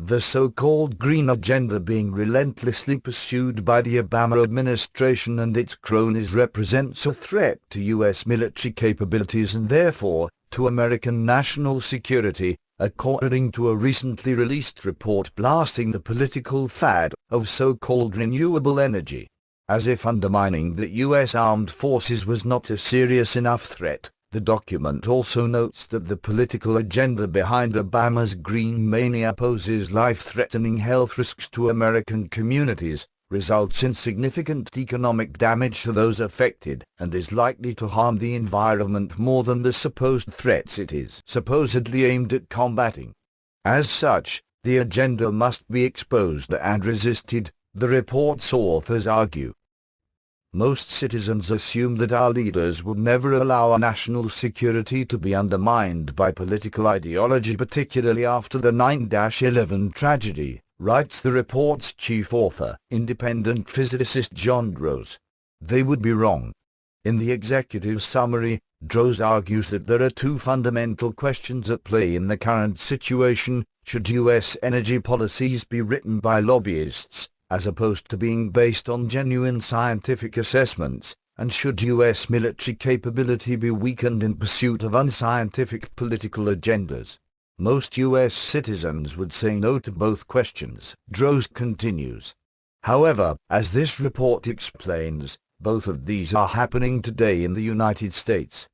The so-called green agenda being relentlessly pursued by the Obama administration and its cronies represents a threat to U.S. military capabilities and therefore to American national security, according to a recently released report blasting the political fad of so-called renewable energy. As if undermining the U.S. armed forces was not a serious enough threat, the document also notes that the political agenda behind Obama's green mania poses life-threatening health risks to American communities, results in significant economic damage to those affected, and is likely to harm the environment more than the supposed threats it is supposedly aimed at combating. As such, the agenda must be exposed and resisted, the report's authors argue. Most citizens assume that our leaders would never allow our national security to be undermined by political ideology, particularly after the 9/11 tragedy, writes the report's chief author, independent physicist John Droz. They would be wrong. In the executive summary, Droz argues that there are two fundamental questions at play in the current situation: should U.S. energy policies be written by lobbyists, as opposed to being based on genuine scientific assessments, and should U.S. military capability be weakened in pursuit of unscientific political agendas? Most U.S. citizens would say no to both questions, Droz continues. However, as this report explains, both of these are happening today in the United States.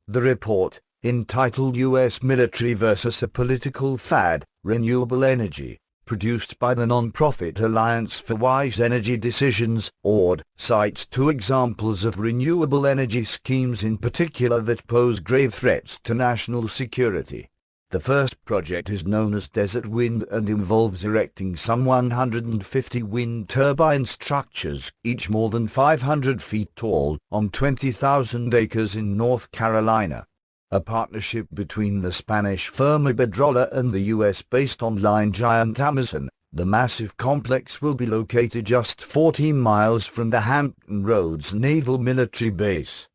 The report, entitled U.S. Military versus a Political Fad, Renewable Energy, produced by the non-profit Alliance for Wise Energy Decisions, ORD, cites two examples of renewable energy schemes in particular that pose grave threats to national security. The first project is known as Desert Wind and involves erecting some 150 wind turbine structures, each more than 500 feet tall, on 20,000 acres in North Carolina. A partnership between the Spanish firm Iberdrola and the US-based online giant Amazon, the massive complex will be located just 14 miles from the Hampton Roads Naval Military Base.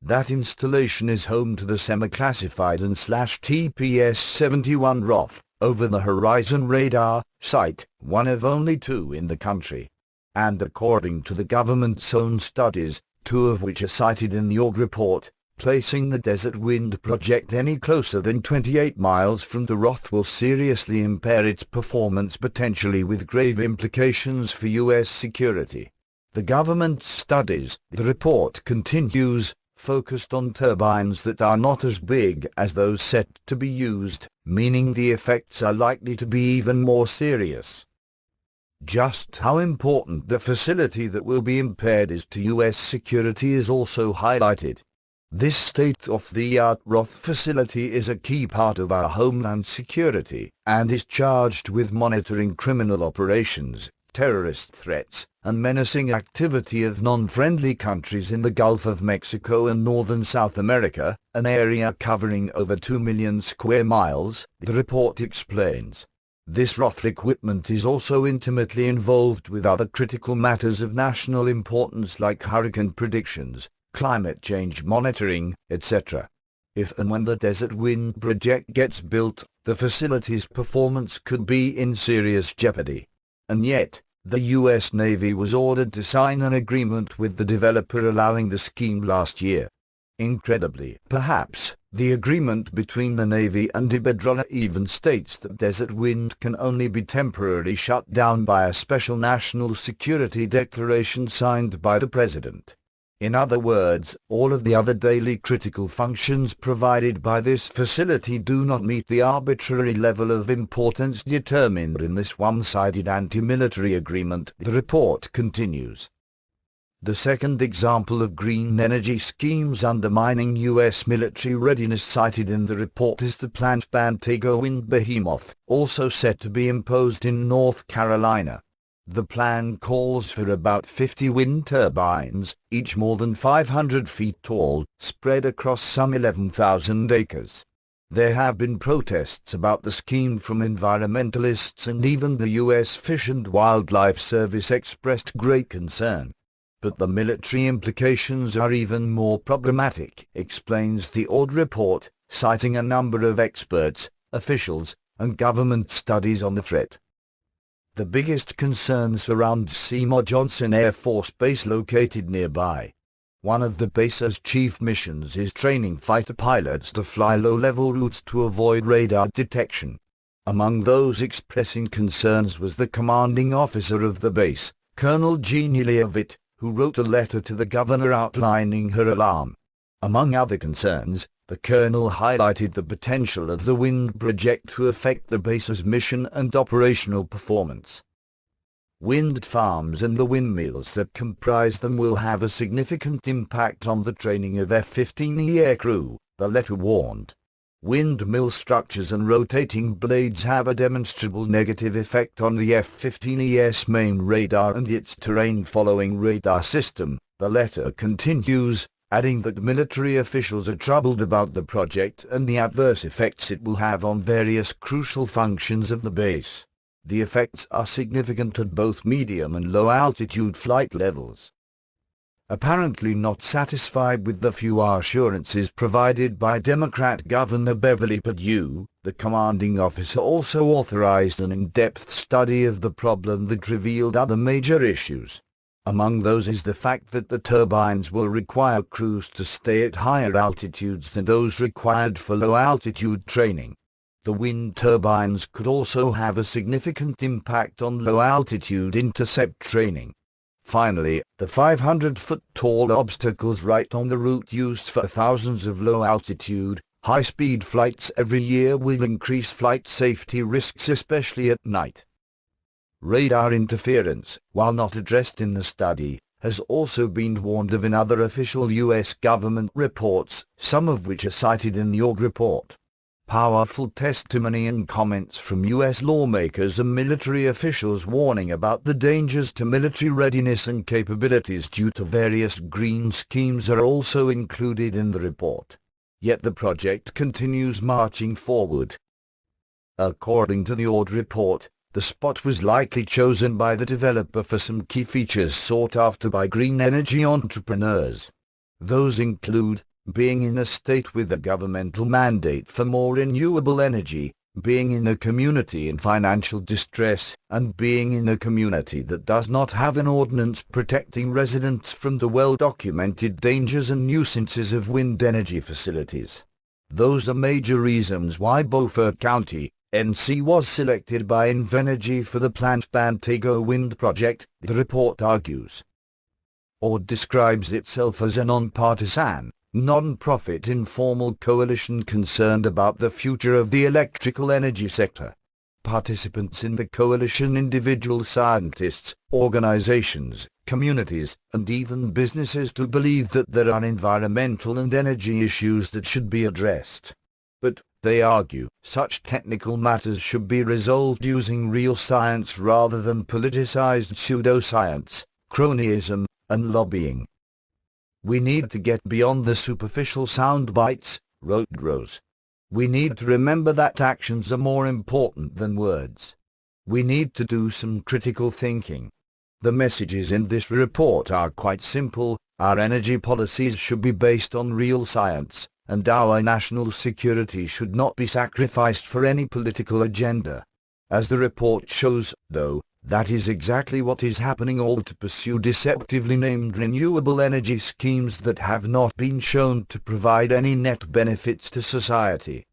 That installation is home to the semi-classified and TPS-71 ROF, over-the-horizon radar, site, one of only two in the country. And according to the government's own studies, two of which are cited in the ORD report, placing the Desert Wind project any closer than 28 miles from the ROF will seriously impair its performance, potentially with grave implications for U.S. security. The government's studies, the report continues, focused on turbines that are not as big as those set to be used, meaning the effects are likely to be even more serious. Just how important the facility that will be impaired is to U.S. security is also highlighted. This state-of-the-art ROF facility is a key part of our homeland security, and is charged with monitoring criminal operations, terrorist threats, and menacing activity of non-friendly countries in the Gulf of Mexico and northern South America, an area covering over 2 million square miles, the report explains. This ROF equipment is also intimately involved with other critical matters of national importance like hurricane predictions, climate change monitoring, etc. If and when the Desert Wind project gets built, the facility's performance could be in serious jeopardy. And yet, the U.S. Navy was ordered to sign an agreement with the developer allowing the scheme last year. Incredibly, perhaps, the agreement between the Navy and Iberdrola even states that Desert Wind can only be temporarily shut down by a special national security declaration signed by the President. In other words, all of the other daily critical functions provided by this facility do not meet the arbitrary level of importance determined in this one-sided anti-military agreement, the report continues. The second example of green energy schemes undermining U.S. military readiness cited in the report is the planned Bantago wind behemoth, also set to be imposed in North Carolina. The plan calls for about 50 wind turbines, each more than 500 feet tall, spread across some 11,000 acres. There have been protests about the scheme from environmentalists, and even the U.S. Fish and Wildlife Service expressed great concern. But the military implications are even more problematic, explains the ORD report, citing a number of experts, officials, and government studies on the threat. The biggest concerns surround Seymour Johnson Air Force Base located nearby. One of the base's chief missions is training fighter pilots to fly low-level routes to avoid radar detection. Among those expressing concerns was the commanding officer of the base, Colonel Jean Leavitt, who wrote a letter to the governor outlining her alarm. Among other concerns, the colonel highlighted the potential of the wind project to affect the base's mission and operational performance. Wind farms and the windmills that comprise them will have a significant impact on the training of F-15E aircrew, the letter warned. Windmill structures and rotating blades have a demonstrable negative effect on the F-15E's main radar and its terrain-following radar system, the letter continues, adding that military officials are troubled about the project and the adverse effects it will have on various crucial functions of the base. The effects are significant at both medium and low-altitude flight levels. Apparently not satisfied with the few assurances provided by Democrat Governor Beverly Perdue, the commanding officer also authorized an in-depth study of the problem that revealed other major issues. Among those is the fact that the turbines will require crews to stay at higher altitudes than those required for low-altitude training. The wind turbines could also have a significant impact on low-altitude intercept training. Finally, the 500-foot-tall obstacles right on the route used for thousands of low-altitude, high-speed flights every year will increase flight safety risks, especially at night. Radar interference, while not addressed in the study, has also been warned of in other official U.S. government reports, some of which are cited in the org report. Powerful testimony and comments from U.S. lawmakers and military officials warning about the dangers to military readiness and capabilities due to various green schemes are also included in the report. Yet the project continues marching forward. According to the org report, the spot was likely chosen by the developer for some key features sought after by green energy entrepreneurs. Those include being in a state with a governmental mandate for more renewable energy, being in a community in financial distress, and being in a community that does not have an ordinance protecting residents from the well-documented dangers and nuisances of wind energy facilities. Those are major reasons why Beaufort County, NC was selected by Invenergy for the planned Pantego wind project, the report argues. Or describes itself as a non-partisan, non-profit informal coalition concerned about the future of the electrical energy sector. Participants in the coalition, individual scientists, organizations, communities, and even businesses to believe that there are environmental and energy issues that should be addressed. But, they argue, such technical matters should be resolved using real science rather than politicized pseudoscience, cronyism, and lobbying. We need to get beyond the superficial sound bites, wrote Droz. We need to remember that actions are more important than words. We need to do some critical thinking. The messages in this report are quite simple. Our energy policies should be based on real science, and our national security should not be sacrificed for any political agenda. As the report shows, though, that is exactly what is happening, all to pursue deceptively named renewable energy schemes that have not been shown to provide any net benefits to society.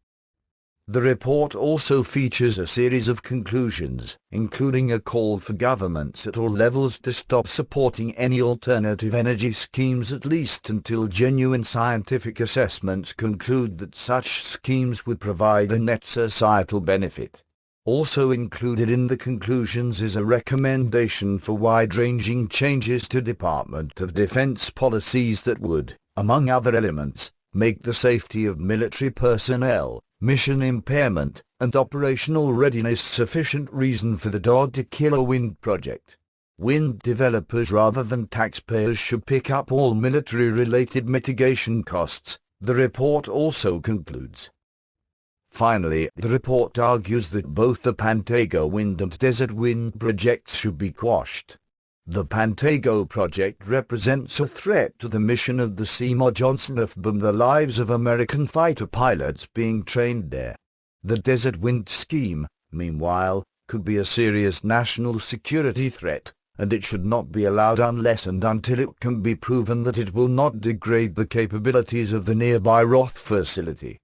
The report also features a series of conclusions, including a call for governments at all levels to stop supporting any alternative energy schemes, at least until genuine scientific assessments conclude that such schemes would provide a net societal benefit. Also included in the conclusions is a recommendation for wide-ranging changes to Department of Defense policies that would, among other elements, make the safety of military personnel, mission impairment, and operational readiness sufficient reason for the dog to kill a wind project. Wind developers rather than taxpayers should pick up all military-related mitigation costs, the report also concludes. Finally, the report argues that both the Pantego wind and desert wind projects should be quashed. The Pantego project represents a threat to the mission of the Seymour Johnson and the lives of American fighter pilots being trained there. The desert wind scheme, meanwhile, could be a serious national security threat, and it should not be allowed unless and until it can be proven that it will not degrade the capabilities of the nearby Roth facility.